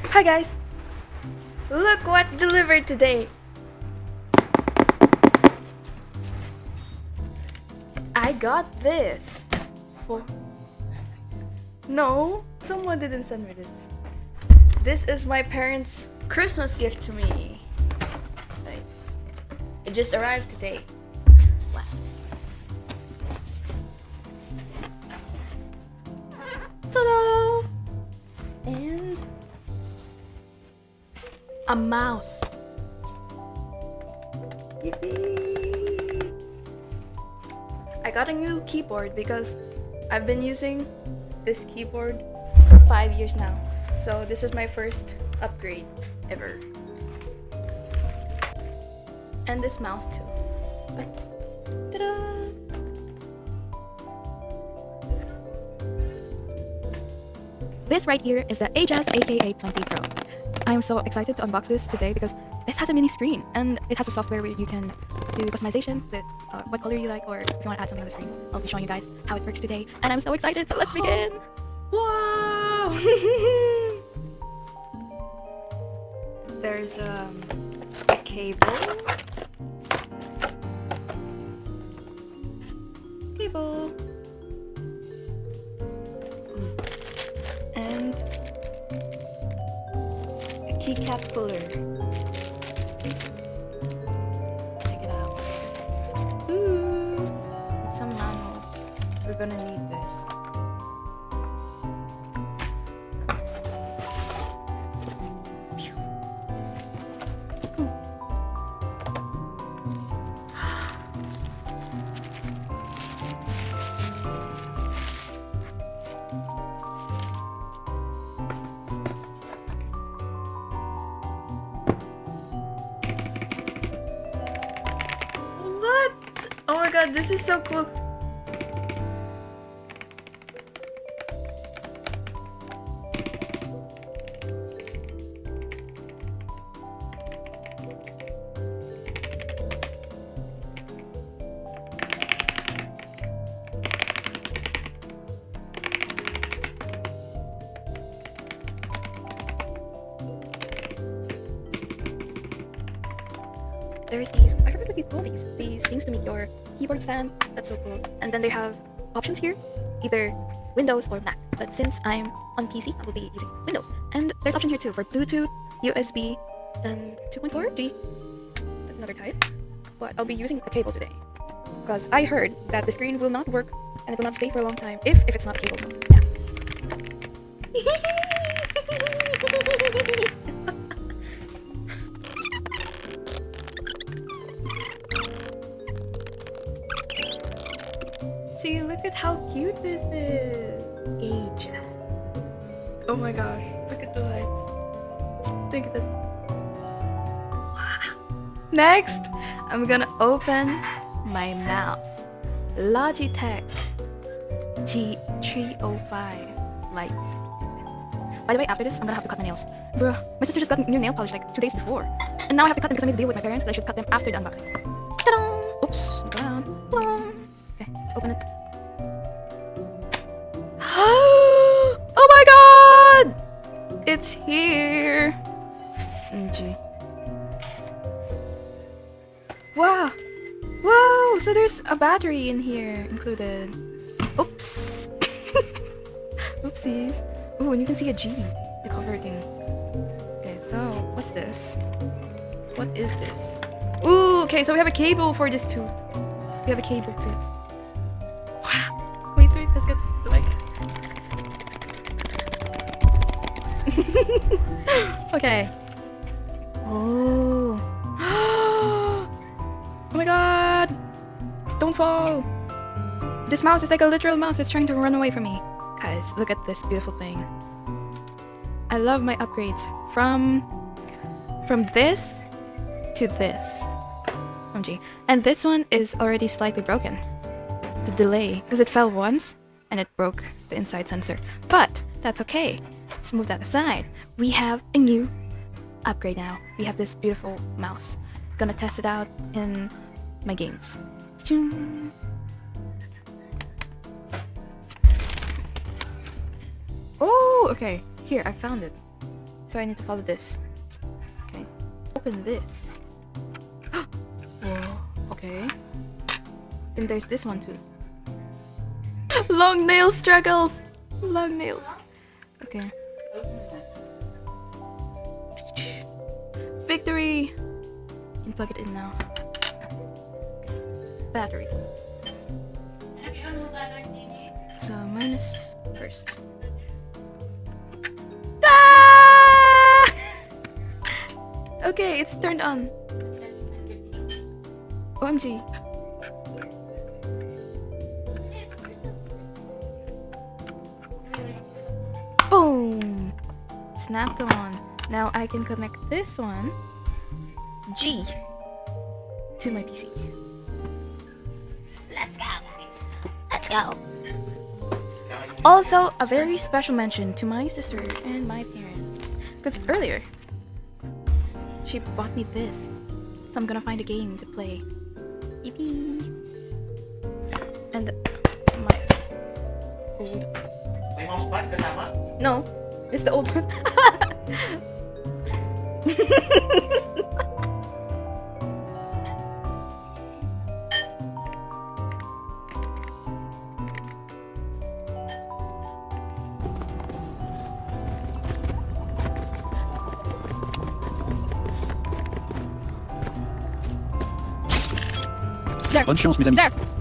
Hi guys! Look what delivered today! I got this for... No, someone didn't send me this. This is my parents' Christmas gift to me. It just arrived today. Wow. Ta-da! And a mouse. Yippee! I got a new keyboard because I've been using this keyboard for 5 years now. So this is my first upgrade ever. And this mouse too. Ta-da! This right here is the Ajazz AK820 Pro. I'm so excited to unbox this today because this has a mini screen and it has a software where you can do customization with what color you like, or if you want to add something on the screen. I'll be showing you guys how it works today and I'm so excited, so let's begin! Wow! There's a cable. And a keycap puller. Check it out. Ooh, and some manuals. We're gonna need this. Oh my god, this is so cool. There's these, I forgot what you call these things to make your keyboard stand. That's so cool. And then they have options here, either Windows or Mac. But since I'm on PC, I will be using Windows. And there's option here too for Bluetooth, USB, and 2.4 G. That's another type. But I'll be using a cable today because I heard that the screen will not work and it will not stay for a long time if it's not a cable. So yeah. See, look at how cute this is. Ajazz. Oh my gosh, look at the lights. Look at this. Wow. Next, I'm gonna open my mouse. Logitech G305 Lightspeed. By the way, after this, I'm gonna have to cut my nails. Bruh, my sister just got new nail polish like 2 days before. And now I have to cut them because I made a deal with my parents that I should cut them after the unboxing. Ta-da! Oops, look around. Okay, let's open it. Oh my god! It's here! OMG. Wow! Wow! So there's a battery in here included. Oops! Oopsies. Ooh, and you can see a G, the cover thing. Okay, so what's this? What is this? Ooh, okay, so we have a cable for this too. We have a cable too. Wow! Wait, let's get the mic. Okay. Oh. Oh my god! Don't fall! This mouse is like a literal mouse. It's trying to run away from me. Guys, look at this beautiful thing. I love my upgrades from this to this. OMG. And this one is already slightly broken. The delay, because it fell once and it broke the inside sensor. But that's okay. Let's move that aside. We have a new upgrade now. We have this beautiful mouse. Gonna test it out in my games. Oh, okay. Here, I found it. So I need to follow this. Okay. Open this. Whoa. Okay. Then there's this one too. Long nail struggles. Long nails. Okay. Victory! You can plug it in now. Battery. So minus first. Ah! Okay, it's turned on. OMG. Boom! Snapped on. Now I can connect this one, G, to my PC. Let's go, guys. Let's go. Also, a very special mention to my sister and my parents. Because earlier, she bought me this. So I'm gonna find a game to play. Yippee! And my old... May mousepad kasama? No, this is the old one. Bonne chance, mes amis. There.